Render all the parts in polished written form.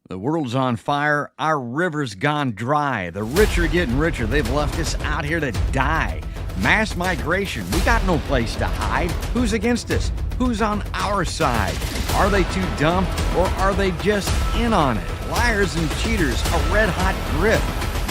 The world's on fire. Our river's gone dry. The rich are getting richer. They've left us out here to die. Mass migration. We got no place to hide. Who's against us? Who's on our side? Are they too dumb or are they just in on it? Liars and cheaters, a red-hot grip.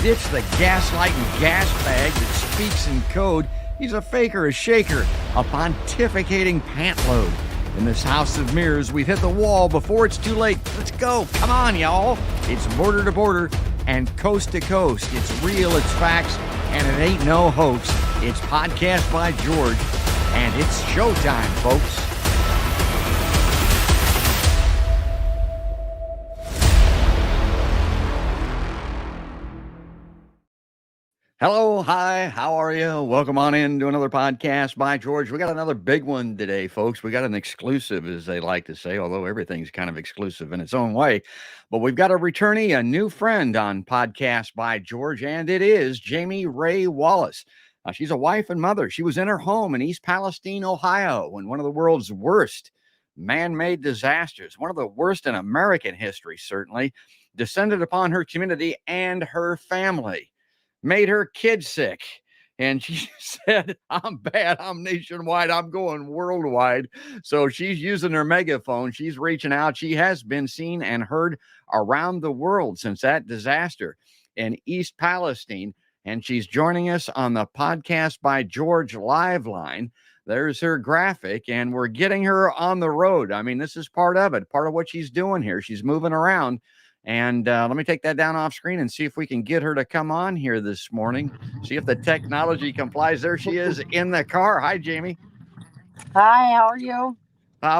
Ditch the gaslighting gas bag that speaks in code. He's a faker, a shaker, a pontificating pantload. In this house of mirrors, we've hit the wall before it's too late. Let's go. Come on, y'all. It's border to border and coast to coast. It's real, it's facts, and it ain't no hoax. It's Podcast by George, and it's showtime, folks. Hello, hi, how are you? Welcome on in to another Podcast by George. We got another big one today, folks. We got an exclusive, as they like to say, although everything's kind of exclusive in its own way. But we've got a returnee, a new friend on Podcast by George, and it is Jami Rae Wallace. She's a wife and mother. She was in her home in East Palestine, Ohio, when one of the world's worst man-made disasters, one of the worst in American history, certainly, descended upon her community and her family. Made her kid sick. And she said, I'm bad. I'm nationwide. I'm going worldwide. So she's using her megaphone. She's reaching out. She has been seen and heard around the world since that disaster in East Palestine. And she's joining us on the Podcast by George live line. There's her graphic, and we're getting her on the road. I mean, this is part of it, part of what she's doing here. She's moving around. And let me take that down off screen and see if we can get her to come on here this morning. See if the technology complies. There she is in the car. Hi, Jami. Hi, how are you?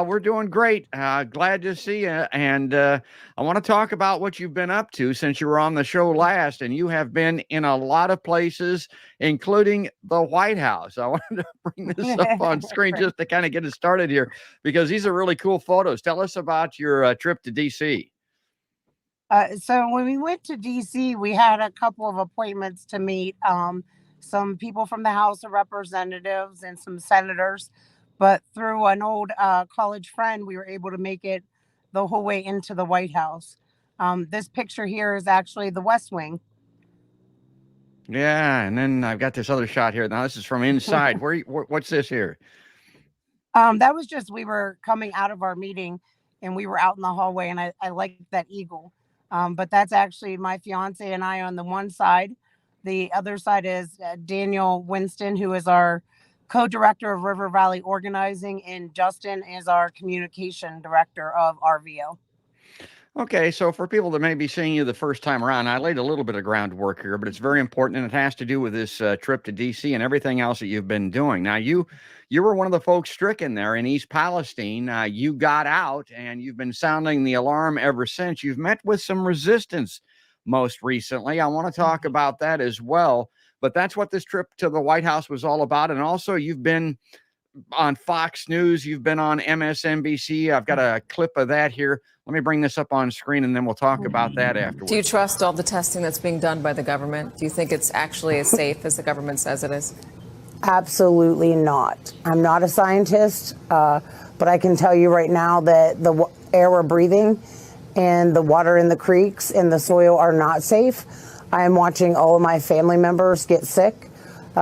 We're doing great. Glad to see you. And I want to talk about what you've been up to since you were on the show last. And you have been in a lot of places, including the White House. I wanted to bring this up on screen just to kind of get it started here, because these are really cool photos. Tell us about your trip to D.C. So when we went to DC, we had a couple of appointments to meet some people from the House of Representatives and some senators. But through an old college friend, we were able to make it the whole way into the White House. This picture here is actually the West Wing. Yeah, and then I've got this other shot here. Now, this is from inside. What's this here? That was just, we were coming out of our meeting and we were out in the hallway, and I liked that eagle. But that's actually my fiance and I on the one side. The other side is Daniel Winston, who is our co-director of River Valley Organizing, and Justin is our communication director of RVO. Okay, so for people that may be seeing you the first time around, I laid a little bit of groundwork here, but it's very important, and it has to do with this trip to D.C. and everything else that you've been doing. Now, you were one of the folks stricken there in East Palestine. You got out, and you've been sounding the alarm ever since. You've met with some resistance most recently. I want to talk about that as well, but that's what this trip to the White House was all about. And also, you've been on Fox News. You've been on MSNBC. I've got a clip of that here. Let me bring this up on screen, and then we'll talk about that afterwards. Do you trust all the testing that's being done by the government? Do you think it's actually as safe as the government says it is? Absolutely not. I'm not a scientist, but I can tell you right now that the air we're breathing and the water in the creeks and the soil are not safe. I am watching all of my family members get sick.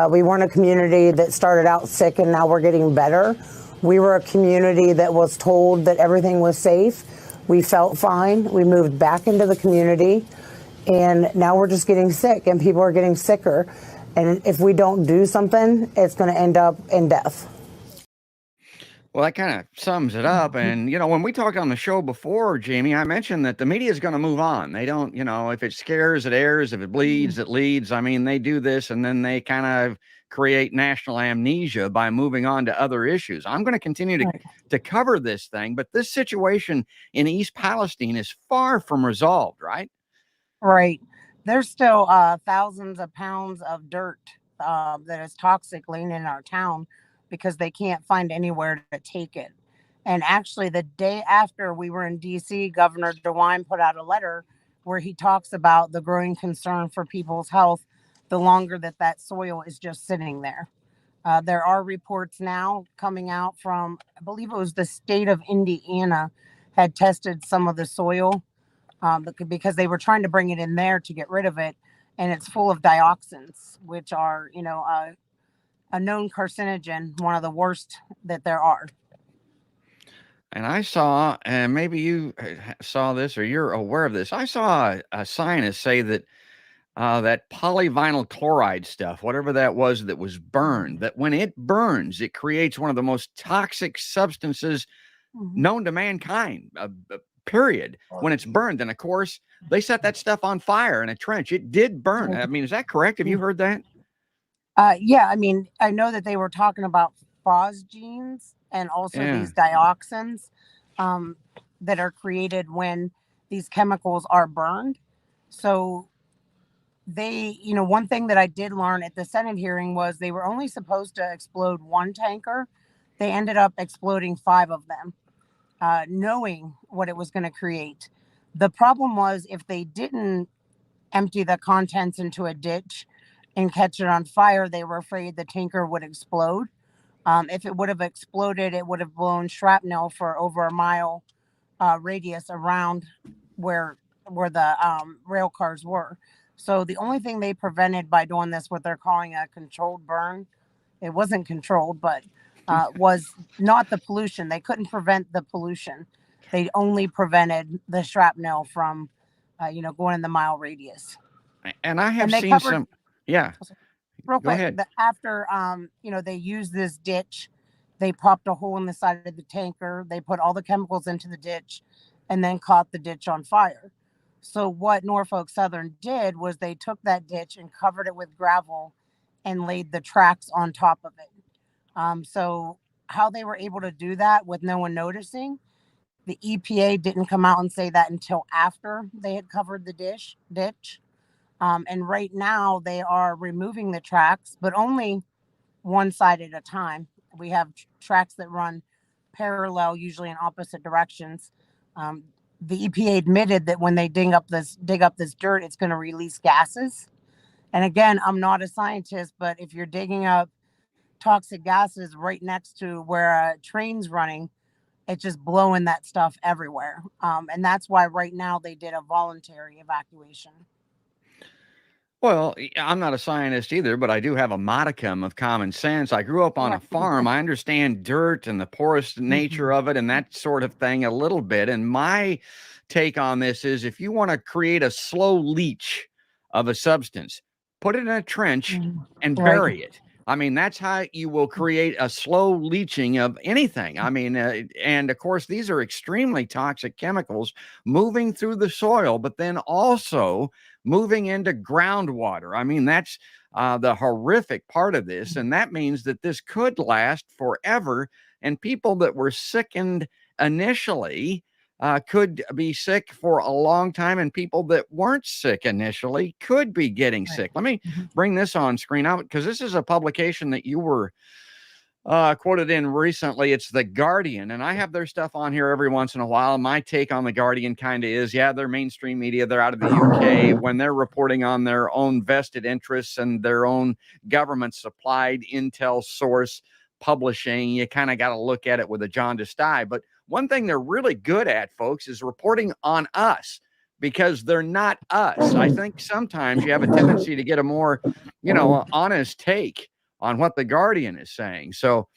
We weren't a community that started out sick and now we're getting better. We were a community that was told that everything was safe. We felt fine. We moved back into the community, and now we're just getting sick, and people are getting sicker. And if we don't do something, it's going to end up in death. Well, that kind of sums it up. And, when we talked on the show before, Jami, I mentioned that the media is going to move on. They don't, if it scares, it airs. If it bleeds, it leads. I mean, they do this, and then they kind of create national amnesia by moving on to other issues. I'm going to continue to cover this thing, but this situation in East Palestine is far from resolved, right? Right. There's still thousands of pounds of dirt that is toxic laying in our town because they can't find anywhere to take it. And actually, the day after we were in D.C., Governor DeWine put out a letter where he talks about the growing concern for people's health the longer that soil is just sitting there. There are reports now coming out from, I believe it was the state of Indiana, had tested some of the soil because they were trying to bring it in there to get rid of it, and it's full of dioxins, which are, a known carcinogen, one of the worst that there are. And I saw, and maybe you saw this or you're aware of this. I saw a scientist say that that polyvinyl chloride stuff, whatever that was burned, that when it burns, it creates one of the most toxic substances Mhm. known to mankind, period, when it's burned. And of course, they set that stuff on fire in a trench. It did burn. I mean, is that correct? Have you heard that? Yeah, I mean, I know that they were talking about phosgenes and also Yeah. these dioxins um, that are created when these chemicals are burned. So one thing that I did learn at the Senate hearing was they were only supposed to explode one tanker. They ended up exploding 5 of them, knowing what it was going to create. The problem was if they didn't empty the contents into a ditch and catch it on fire, they were afraid the tanker would explode. If it would have exploded, it would have blown shrapnel for over a mile radius around where the rail cars were. So the only thing they prevented by doing this, what they're calling a controlled burn, it wasn't controlled, but was not the pollution. They couldn't prevent the pollution. They only prevented the shrapnel from, going in the mile radius. And I have And they seen covered, some. Yeah, real go quick, ahead. after they used this ditch, they popped a hole in the side of the tanker, they put all the chemicals into the ditch, and then caught the ditch on fire. So what Norfolk Southern did was they took that ditch and covered it with gravel and laid the tracks on top of it. So how they were able to do that with no one noticing, the EPA didn't come out and say that until after they had covered the ditch. And right now they are removing the tracks, but only one side at a time. We have tracks that run parallel, usually in opposite directions. Um, the EPA admitted that when they dig up this dirt, it's going to release gases. And again, I'm not a scientist, but if you're digging up toxic gases right next to where a train's running, it's just blowing that stuff everywhere. And that's why right now they did a voluntary evacuation. Well, I'm not a scientist either, but I do have a modicum of common sense. I grew up on a Right. farm. I understand dirt and the porous nature of it and that sort of thing a little bit. And my take on this is if you want to create a slow leach of a substance, put it in a trench and Right. bury it. I mean, that's how you will create a slow leaching of anything. I mean, and of course, these are extremely toxic chemicals moving through the soil, but then also moving into groundwater. I mean, that's the horrific part of this. And that means that this could last forever. And people that were sickened initially could be sick for a long time. And people that weren't sick initially could be getting sick. Let me bring this on screen out because this is a publication that you were quoted in recently. It's The Guardian, and I have their stuff on here every once in a while. My take on The Guardian kind of is, yeah, they're mainstream media. They're out of the UK. When they're reporting on their own vested interests and their own government-supplied intel source publishing, you kind of got to look at it with a jaundiced eye. But one thing they're really good at, folks, is reporting on us because they're not us. I think sometimes you have a tendency to get a more, honest take on what The Guardian is saying. So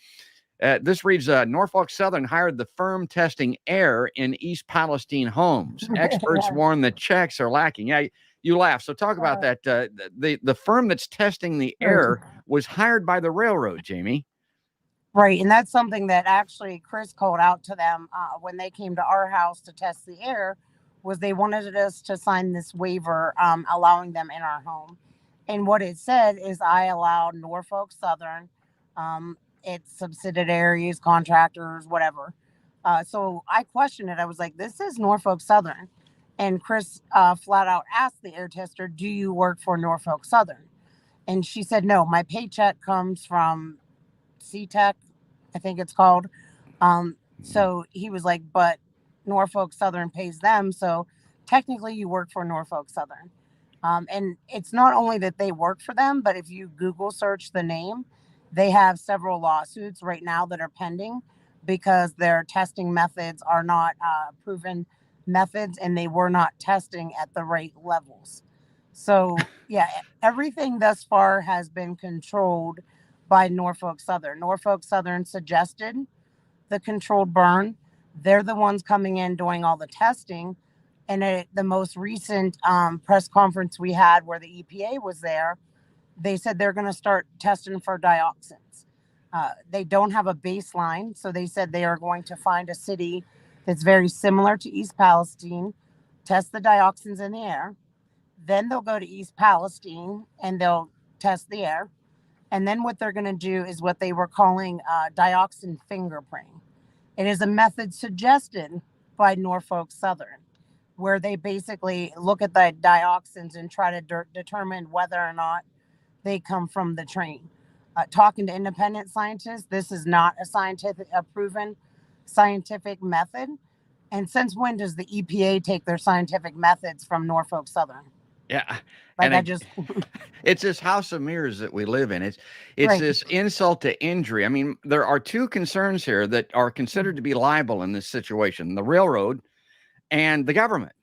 this reads, Norfolk Southern hired the firm testing air in East Palestine homes. Experts warn the checks are lacking. Yeah, you laugh. So talk about that. The firm that's testing the air was hired by the railroad, Jamie. Right. And that's something that actually Chris called out to them when they came to our house to test the air, was they wanted us to sign this waiver allowing them in our home. And what it said is I allowed Norfolk Southern, its subsidiaries, contractors, whatever. So I questioned it. I was like, this is Norfolk Southern. And Chris flat out asked the air tester, do you work for Norfolk Southern? And she said, no, my paycheck comes from C-Tech, I think it's called. So he was like, but Norfolk Southern pays them. So technically you work for Norfolk Southern. And it's not only that they work for them, but if you Google search the name, they have several lawsuits right now that are pending because their testing methods are not proven methods, and they were not testing at the right levels. So, yeah, everything thus far has been controlled by Norfolk Southern. Norfolk Southern suggested the controlled burn. They're the ones coming in doing all the testing. And at the most recent press conference we had where the EPA was there, they said they're going to start testing for dioxins. They don't have a baseline, so they said they are going to find a city that's very similar to East Palestine, test the dioxins in the air. Then they'll go to East Palestine and they'll test the air. And then what they're going to do is what they were calling dioxin fingerprinting. It is a method suggested by Norfolk Southern, where they basically look at the dioxins and try to determine whether or not they come from the train. Talking to independent scientists, this is not a proven scientific method. And since when does the EPA take their scientific methods from Norfolk Southern? Yeah. Like And it's this house of mirrors that we live in. It's Right. this insult to injury. I mean, there are two concerns here that are considered to be liable in this situation: the railroad and the government.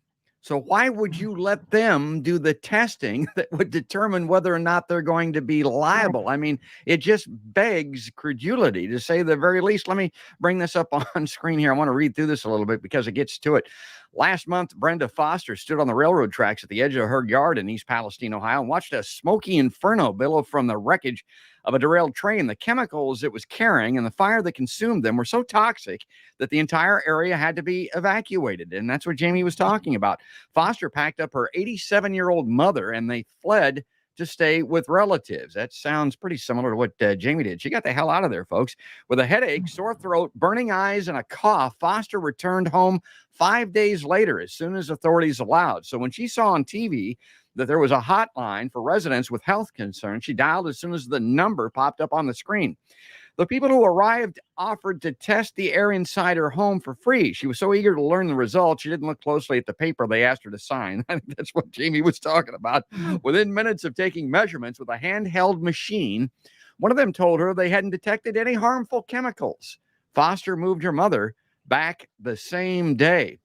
So why would you let them do the testing that would determine whether or not they're going to be liable? I mean, it just begs credulity, to say the very least. Let me bring this up on screen here. I want to read through this a little bit because it gets to it. Last month, Brenda Foster stood on the railroad tracks at the edge of her yard in East Palestine, Ohio, and watched a smoky inferno billow from the wreckage of a derailed train. The chemicals it was carrying and the fire that consumed them were so toxic that the entire area had to be evacuated. And that's what Jami was talking about. Foster packed up her 87-year-old mother and they fled to stay with relatives. That sounds pretty similar to what Jami did. She got the hell out of there, folks. With a headache, sore throat, burning eyes, and a cough, Foster returned home 5 days later, as soon as authorities allowed. So when she saw on TV that there was a hotline for residents with health concerns, she dialed as soon as the number popped up on the screen. The people who arrived offered to test the air inside her home for free. She was so eager to learn the results, she didn't look closely at the paper they asked her to sign. I think that's what Jami was talking about. Within minutes of taking measurements with a handheld machine, one of them told her they hadn't detected any harmful chemicals. Foster moved her mother back the same day.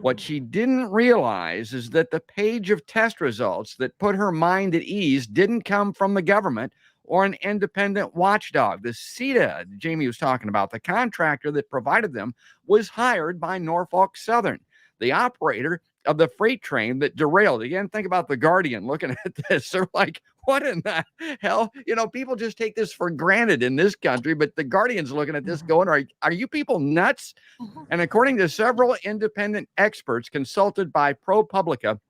What she didn't realize is that the page of test results that put her mind at ease didn't come from the government or an independent watchdog. The CETA Jami was talking about, the contractor that provided them, was hired by Norfolk Southern, the operator of the freight train that derailed. Again, think about the Guardian looking at this. They're like, what in the hell? You know, people just take this for granted in this country, but the Guardian's looking at this going, are you people nuts? And according to several independent experts consulted by ProPublica,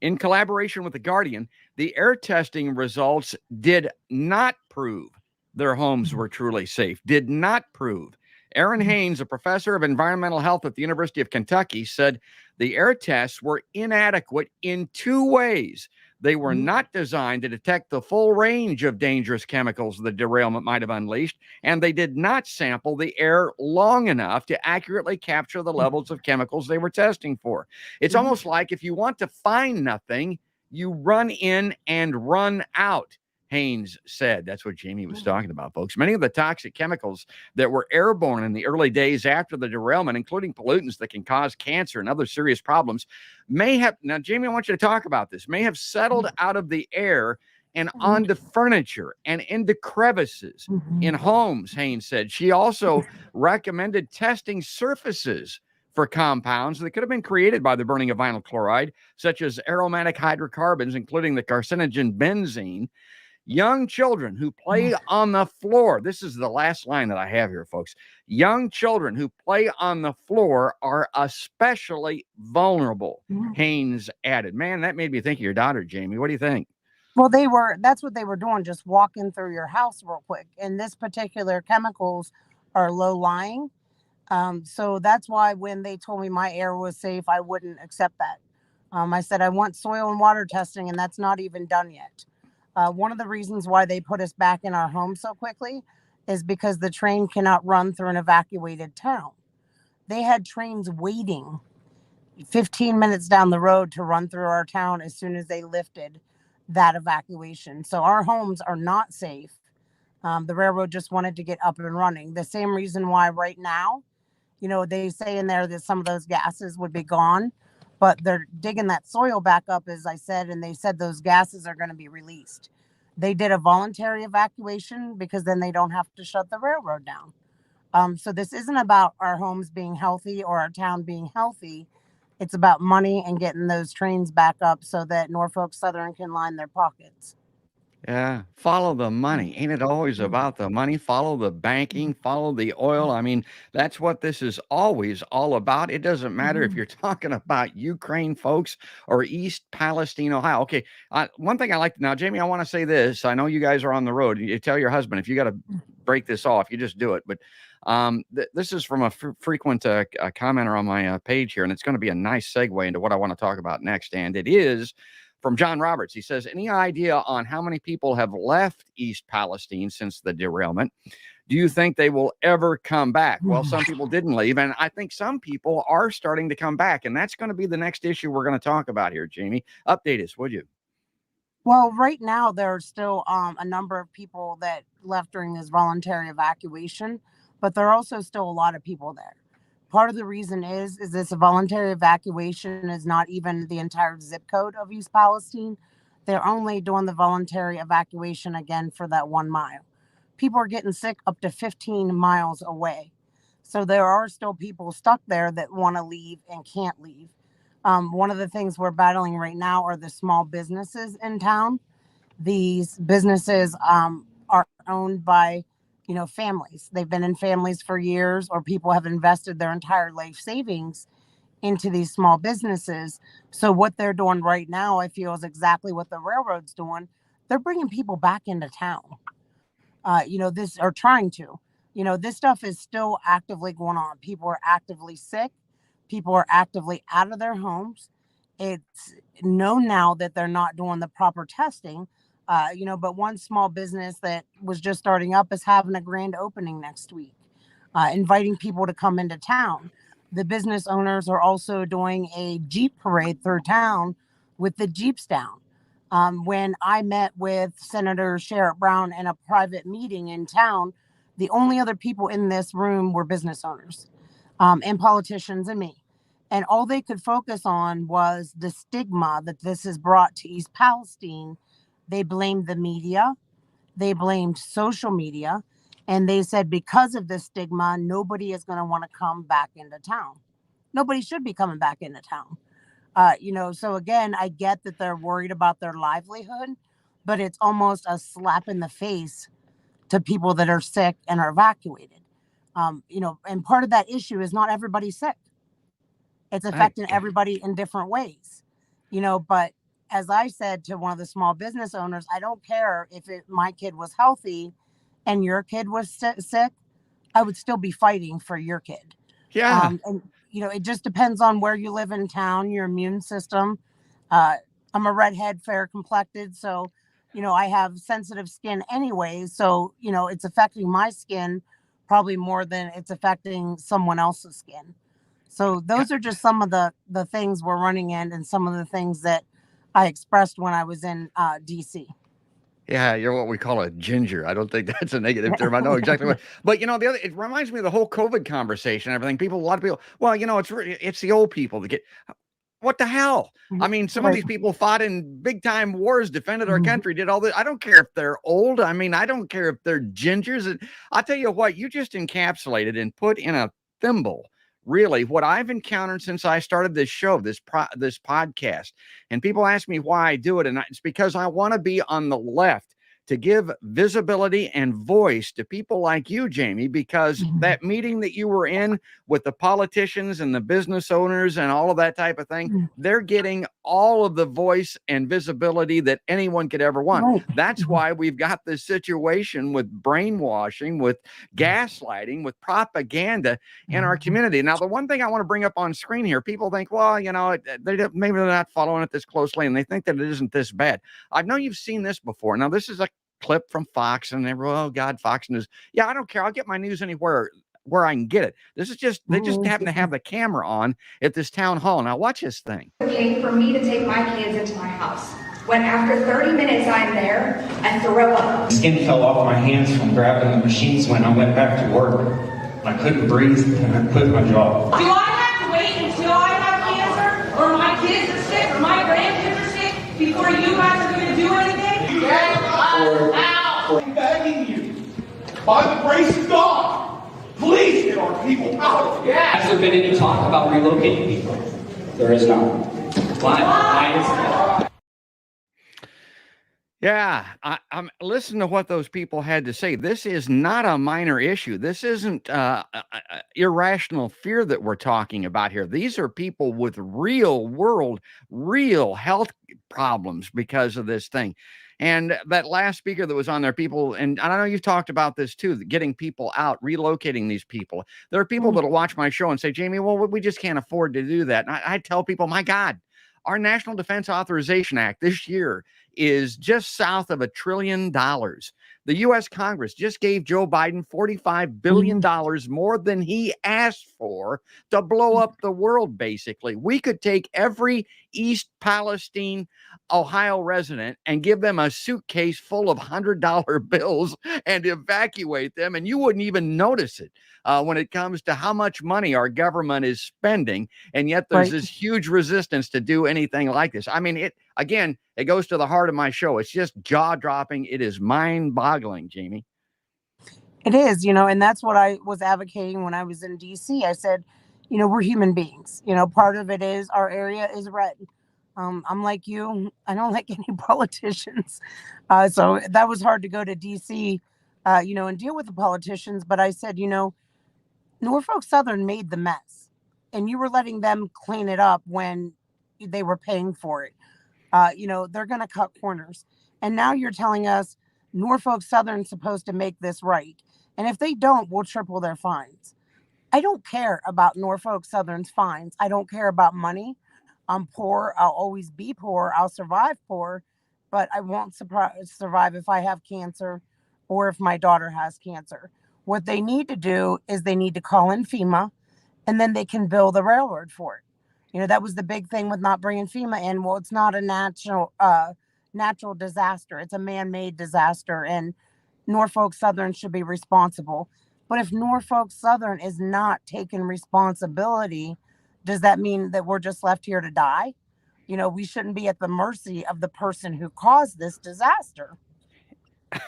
in collaboration with the Guardian, the air testing results did not prove their homes were truly safe, did not prove. Aaron Haynes, a professor of environmental health at the University of Kentucky, said the air tests were inadequate in two ways. They were not designed to detect the full range of dangerous chemicals the derailment might have unleashed, and they did not sample the air long enough to accurately capture the levels of chemicals they were testing for. It's almost like if you want to find nothing, you run in and run out, Haynes said. That's what Jami was talking about, folks. Many of the toxic chemicals that were airborne in the early days after the derailment, including pollutants that can cause cancer and other serious problems, may have, now, Jami, I want you to talk about this, may have settled out of the air and onto furniture and into crevices in homes, Haynes said. She also recommended testing surfaces for compounds that could have been created by the burning of vinyl chloride, such as aromatic hydrocarbons, including the carcinogen benzene. Young children who play on the floor. This is the last line that I have here, folks. Young children who play on the floor are especially vulnerable, Haynes added. Man, that made me think of your daughter, Jami. What do you think? Well, that's what they were doing, just walking through your house real quick. And this particular chemicals are low lying. So that's why when they told me my air was safe, I wouldn't accept that. I said, I want soil and water testing, and that's not even done yet. One of the reasons why they put us back in our home so quickly is because the train cannot run through an evacuated town. They had trains waiting 15 minutes down the road to run through our town as soon as they lifted that evacuation. So our homes are not safe. The railroad just wanted to get up and running. The same reason why right now They say in there that some of those gases would be gone, but they're digging that soil back up, as I said, and they said those gases are going to be released. They did a voluntary evacuation because then they don't have to shut the railroad down. So this isn't about our homes being healthy or our town being healthy. It's about money and getting those trains back up so that Norfolk Southern can line their pockets. Yeah, follow the money. Ain't it always about the money? Follow the banking, follow the oil. I mean, that's what this is always all about. It doesn't matter if you're talking about Ukraine, folks, or East Palestine, Ohio. Okay, one thing I like now, Jamie, I want to say this. I know you guys are on the road. You tell your husband if you got to break this off, you just do it. But this is from a frequent commenter on my page here, and it's going to be a nice segue into what I want to talk about next. And it is from John Roberts. He says, any idea on how many people have left East Palestine since the derailment? Do you think they will ever come back? Well, some people didn't leave, and I think some people are starting to come back, and that's going to be the next issue we're going to talk about here, Jamie. Update us, would you? Well, right now, there are still a number of people that left during this voluntary evacuation, but there are also still a lot of people there. Part of the reason is this a voluntary evacuation is not even the entire zip code of East Palestine. They're only doing the voluntary evacuation again for that 1 mile. People are getting sick up to 15 miles away. So there are still people stuck there that want to leave and can't leave. One of the things we're battling right now are the small businesses in town. These businesses are owned by families. They've been in families for years, or people have invested their entire life savings into these small businesses. So what they're doing right now, I feel, is exactly what the railroad's doing. They're bringing people back into town. This or trying to. This stuff is still actively going on. People are actively sick. People are actively out of their homes. It's known now that they're not doing the proper testing. But one small business that was just starting up is having a grand opening next week, inviting people to come into town. The business owners are also doing a Jeep parade through town with the Jeeps down. When I met with Senator Sherrod Brown in a private meeting in town, the only other people in this room were business owners and politicians and me. And all they could focus on was the stigma that this has brought to East Palestine. They blamed the media, they blamed social media, and they said because of this stigma, nobody is going to want to come back into town. Nobody should be coming back into town. So again, I get that they're worried about their livelihood, but it's almost a slap in the face to people that are sick and are evacuated. And part of that issue is not everybody's sick. It's affecting everybody in different ways, but as I said to one of the small business owners, I don't care if my kid was healthy and your kid was sick, I would still be fighting for your kid. Yeah. And it just depends on where you live in town, your immune system. I'm a redhead, fair complected. So, I have sensitive skin anyway. So, it's affecting my skin probably more than it's affecting someone else's skin. So those are just some of the things we're running in and some of the things that I expressed when I was in DC. Yeah, you're what we call a ginger. I don't think that's a negative term. I know exactly what. But it reminds me of the whole COVID conversation and everything. A lot of people, well, it's the old people that get. What the hell? I mean, some of these people fought in big time wars, defended our country, did all this. I don't care if they're old. I mean, I don't care if they're gingers. And I'll tell you what, you just encapsulated and put in a thimble really what I've encountered since I started this show, this podcast. And people ask me why I do it. And it's because I want to be on the left to give visibility and voice to people like you, Jamie, because that meeting that you were in with the politicians and the business owners and all of that type of thing, they're getting all of the voice and visibility that anyone could ever want. Right. That's why we've got this situation with brainwashing, with gaslighting, with propaganda in our community. Now, the one thing I want to bring up on screen here, people think, well, maybe they're not following it this closely and they think that it isn't this bad. I know you've seen this before. Now, this is a clip from Fox and everyone, oh God, Fox News. Yeah, I don't care. I'll get my news anywhere where I can get it. This is just, they just happen to have the camera on at this town hall. Now watch this thing. Okay, for me to take my kids into my house. When after 30 minutes I'm there, I throw up. Skin fell off my hands from grabbing the machines when I went back to work. and I couldn't breathe, and I quit my job. Do I have to wait until I have cancer, or my kids are sick, or my grandkids are sick, before you guys are going to do anything? Get us out! I'm begging you, by the grace of God, please get our people out. Has there been any talk about relocating people? There is not. Why? Why is that? Yeah, I'm listening to what those people had to say. This is not a minor issue. This isn't irrational fear that we're talking about here. These are people with real world, real health problems because of this thing. And that last speaker that was on there, people, and I know you've talked about this too, getting people out, relocating these people. There are people that'll watch my show and say, Jamie, well, we just can't afford to do that. And I tell people, my God, our National Defense Authorization Act this year is just south of $1 trillion. The U.S. Congress just gave Joe Biden $45 billion more than he asked for to blow up the world, basically. We could take every East Palestine, Ohio resident and give them a suitcase full of $100 bills and evacuate them, and you wouldn't even notice it when it comes to how much money our government is spending, and yet there's this huge resistance to do anything like this. I mean, it goes to the heart of my show. It's just jaw-dropping. It is mind-boggling, Jamie. It is, and that's what I was advocating when I was in DC. I said, we're human beings. Part of it is our area is red. I'm like you. I don't like any politicians. So that was hard to go to DC, and deal with the politicians. But I said, Norfolk Southern made the mess, and you were letting them clean it up when they were paying for it. They're going to cut corners. And now you're telling us Norfolk Southern's supposed to make this right. And if they don't, we'll triple their fines. I don't care about Norfolk Southern's fines. I don't care about money. I'm poor. I'll always be poor. I'll survive poor, but I won't survive if I have cancer or if my daughter has cancer. What they need to do is they need to call in FEMA, and then they can bill the railroad for it. That was the big thing with not bringing FEMA in. Well, it's not a natural disaster. It's a man-made disaster, and Norfolk Southern should be responsible. But if Norfolk Southern is not taking responsibility, does that mean that we're just left here to die? We shouldn't be at the mercy of the person who caused this disaster.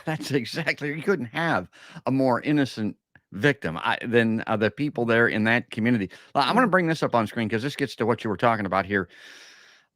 That's exactly. You couldn't have a more innocent victim than the people there in that community. I'm going to bring this up on screen because this gets to what you were talking about here.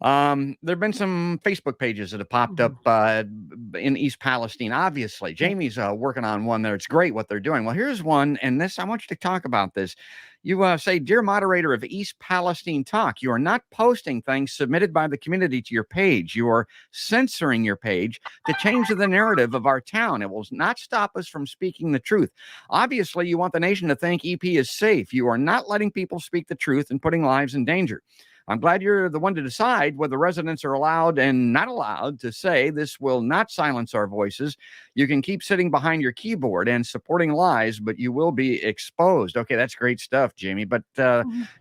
There have been some Facebook pages that have popped up in East Palestine. Obviously, Jamie's working on one there. It's great what they're doing. Well, here's one, and this I want you to talk about this. You say, dear moderator of East Palestine Talk, you are not posting things submitted by the community to your page. You are censoring your page to change the narrative of our town. It will not stop us from speaking the truth. Obviously, you want the nation to think EP is safe. You are not letting people speak the truth and putting lives in danger. I'm glad you're the one to decide whether residents are allowed and not allowed to say this will not silence our voices. You can keep sitting behind your keyboard and supporting lies, but you will be exposed. Okay, that's great stuff, Jamie. But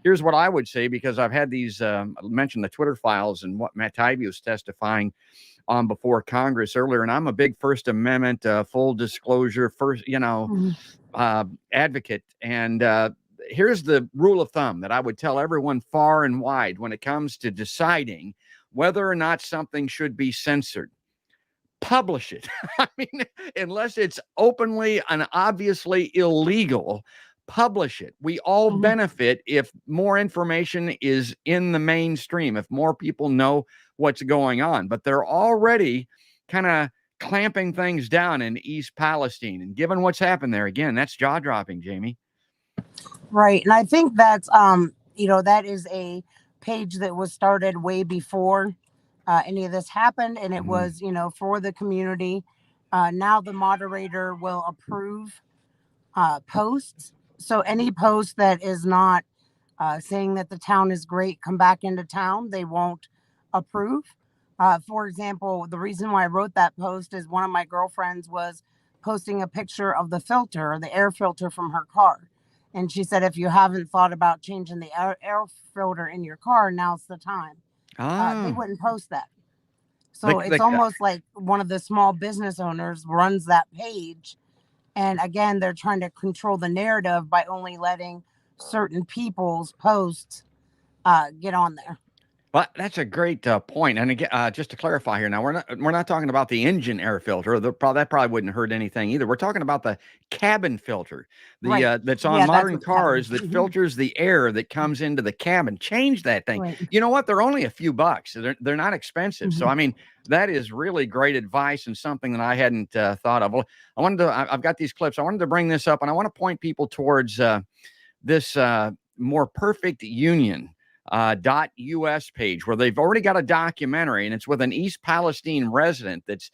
here's what I would say, because I've had these mentioned the Twitter files and what Matt Taibbi was testifying on before Congress earlier. And I'm a big First Amendment, full disclosure, advocate. And here's the rule of thumb that I would tell everyone far and wide when it comes to deciding whether or not something should be censored. Publish it. I mean, unless it's openly and obviously illegal, publish it. We all benefit if more information is in the mainstream, if more people know what's going on. But they're already kind of clamping things down in East Palestine. And given what's happened there, again, that's jaw-dropping, Jamie. Right. And I think that's, that is a page that was started way before any of this happened. And it was, for the community. Now the moderator will approve posts. So any post that is not saying that the town is great, come back into town, they won't approve. For example, the reason why I wrote that post is one of my girlfriends was posting a picture of the filter, the air filter from her car. And she said, if you haven't thought about changing the air filter in your car, now's the time. They wouldn't post that. So it's almost like one of the small business owners runs that page And again, they're trying to control the narrative by only letting certain people's posts get on there. Well, that's a great point. And again, just to clarify here, now we're not talking about the engine air filter. That probably wouldn't hurt anything either. We're talking about the cabin filter, Right. that's on Yeah, that's modern what cabin- cars that filters the air that comes into the cabin. Change that thing. Right. You know what? They're only a few bucks. They're not expensive. So I mean, that is really great advice and something that I hadn't thought of. Well, I've got these clips. I wanted to bring this up, and I want to point people towards this more perfect union. .us page where they've already got a documentary, and it's with an East Palestine resident that's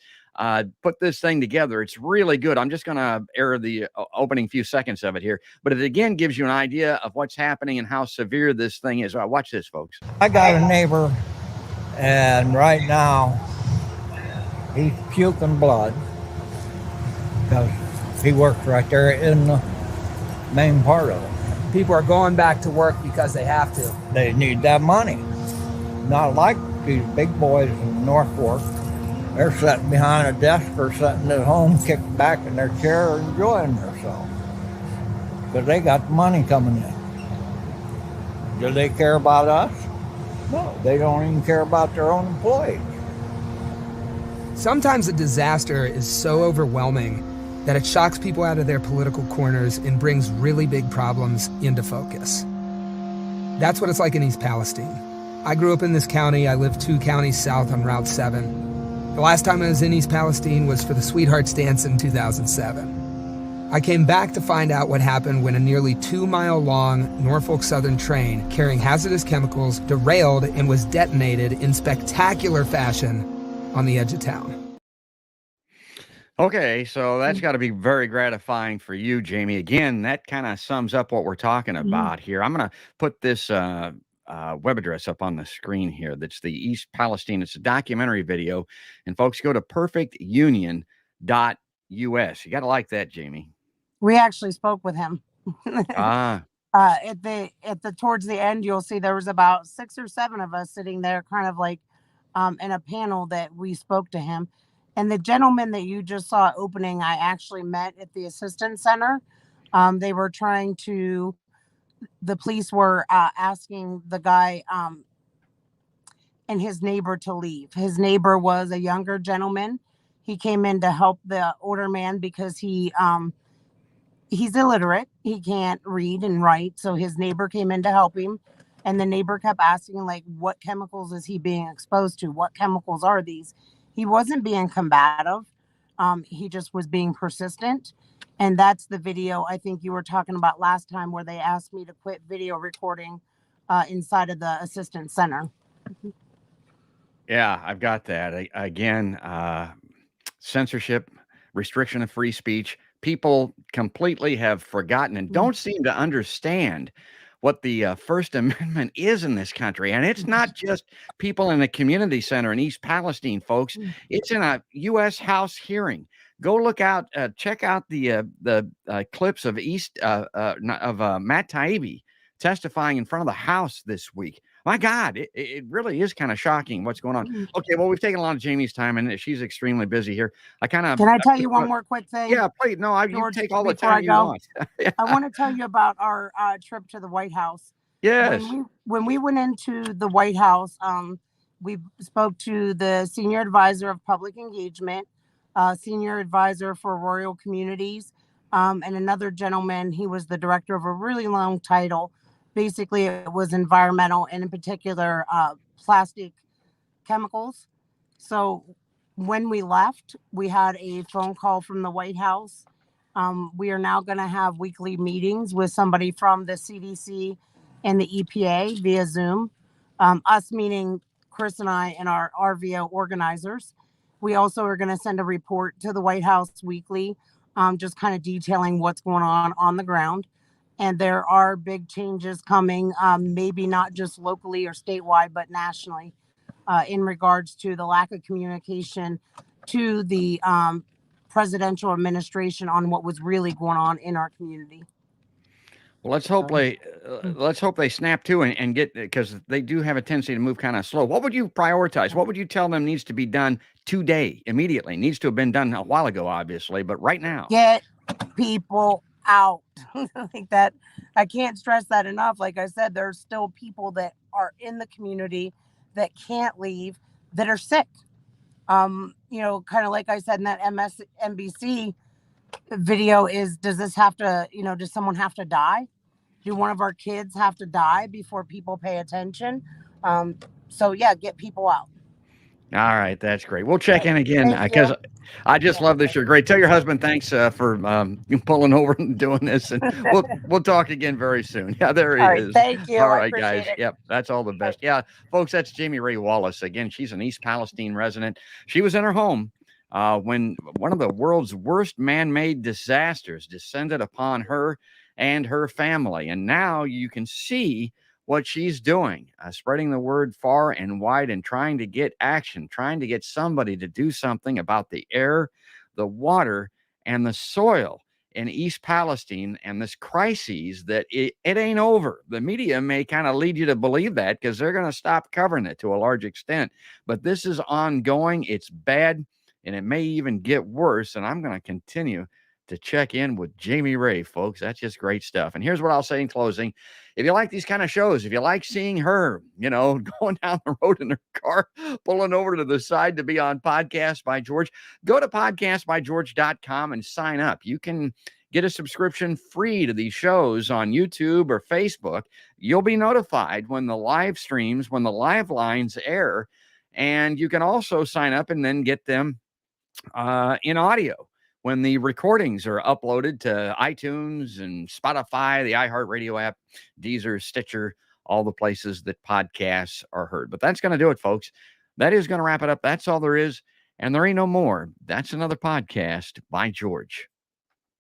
put this thing together. It's really good. I'm just going to air the opening few seconds of it here, but it again gives you an idea of what's happening and how severe this thing is. Watch this, folks. I got a neighbor, and right now he's puking blood because he works right there in the main part of it. People are going back to work because they have to. They need that money. Not like these big boys in North Fork. They're sitting behind a desk or sitting at home, kicked back in their chair, enjoying themselves. Because they got the money coming in. Do they care about us? No, they don't even care about their own employees. Sometimes a disaster is so overwhelming that it shocks people out of their political corners and brings really big problems into focus. That's what it's like in East Palestine. I grew up in this county. I live 2 counties south on Route 7. The last time I was in East Palestine was for the Sweethearts Dance in 2007. I came back to find out what happened when a nearly 2-mile-long Norfolk Southern train carrying hazardous chemicals derailed and was detonated in spectacular fashion on the edge of town. Okay, so that's got to be very gratifying for you, Jamie. Again, that kind of sums up what we're talking about here. I'm going to put this web address up on the screen here. That's the East Palestine. It's a documentary video. And folks, go to perfectunion.us. You got to like that, Jamie. We actually spoke with him. Ah. At the towards the end, you'll see there was about 6 or 7 of us sitting there, kind of like in a panel that we spoke to him. And the gentleman that you just saw opening, I actually met at the assistance center. They were the police were asking the guy and his neighbor to leave. His neighbor was a younger gentleman. He came in to help the older man because he's illiterate. He can't read and write. So his neighbor came in to help him. And the neighbor kept asking, like, what chemicals is he being exposed to? What chemicals are these? He wasn't being combative. He just was being persistent. And that's the video I think you were talking about last time where they asked me to quit video recording inside of the assistance center. Yeah, I've got that. Again, censorship, restriction of free speech. People completely have forgotten and don't seem to understand what the First Amendment is in this country. And it's not just people in the community center in East Palestine, folks. It's in a U.S. House hearing. Go look out, check out the clips of Matt Taibbi testifying in front of the House this week. My God, it really is kind of shocking what's going on. Okay, well, we've taken a lot of Jamie's time, and she's extremely busy here. Can I tell you one more quick thing? Yeah, please. No, you take all the time you want. I want to tell you about our trip to the White House. Yes. When we went into the White House, we spoke to the senior advisor of public engagement, senior advisor for rural communities, and another gentleman. He was the director of a really long title. Basically, it was environmental and in particular plastic chemicals. So when we left, we had a phone call from the White House. We are now going to have weekly meetings with somebody from the CDC and the EPA via Zoom. Us meaning Chris and I and our RVO organizers. We also are going to send a report to the White House weekly, just kind of detailing what's going on the ground. And there are big changes coming, maybe not just locally or statewide, but nationally, in regards to the lack of communication to the presidential administration on what was really going on in our community. Well, let's hope they snap to and get, because they do have a tendency to move kind of slow. What would you prioritize? What would you tell them needs to be done today, immediately? Needs to have been done a while ago, obviously, but right now. Get people out. Like that. I can't stress that enough. Like I said, there's still people that are in the community that can't leave, that are sick. Kind of like I said in that MSNBC video, does this have to, does someone have to die? Do one of our kids have to die before people pay attention? So yeah, get people out. All right, that's great. We'll check in again Thank because you. I just love this. You're great. Tell your husband thanks for pulling over and doing this, and we'll talk again very soon. Yeah, there he All right, is. thank you. All I right, guys. appreciate it. Yep, that's all the best. Yeah, folks, that's Jami Rae Wallace again. She's an East Palestine resident. She was in her home when one of the world's worst man-made disasters descended upon her and her family, and now you can see what she's doing, spreading the word far and wide and trying to get action, trying to get somebody to do something about the air, the water, and the soil in East Palestine and this crisis that it ain't over. The media may kind of lead you to believe that because they're going to stop covering it to a large extent. But this is ongoing. It's bad, and it may even get worse. And I'm going to continue to check in with Jami Rae, folks. That's just great stuff. And here's what I'll say in closing. If you like these kind of shows, if you like seeing her, going down the road in her car, pulling over to the side to be on Podcast by George, go to podcastbygeorge.com and sign up. You can get a subscription free to these shows on YouTube or Facebook. You'll be notified when the live streams, when the live lines air, and you can also sign up and then get them in audio when the recordings are uploaded to iTunes and Spotify, the iHeartRadio app, Deezer, Stitcher, all the places that podcasts are heard. But that's going to do it, folks. That is going to wrap it up. That's all there is. And there ain't no more. That's another podcast by George.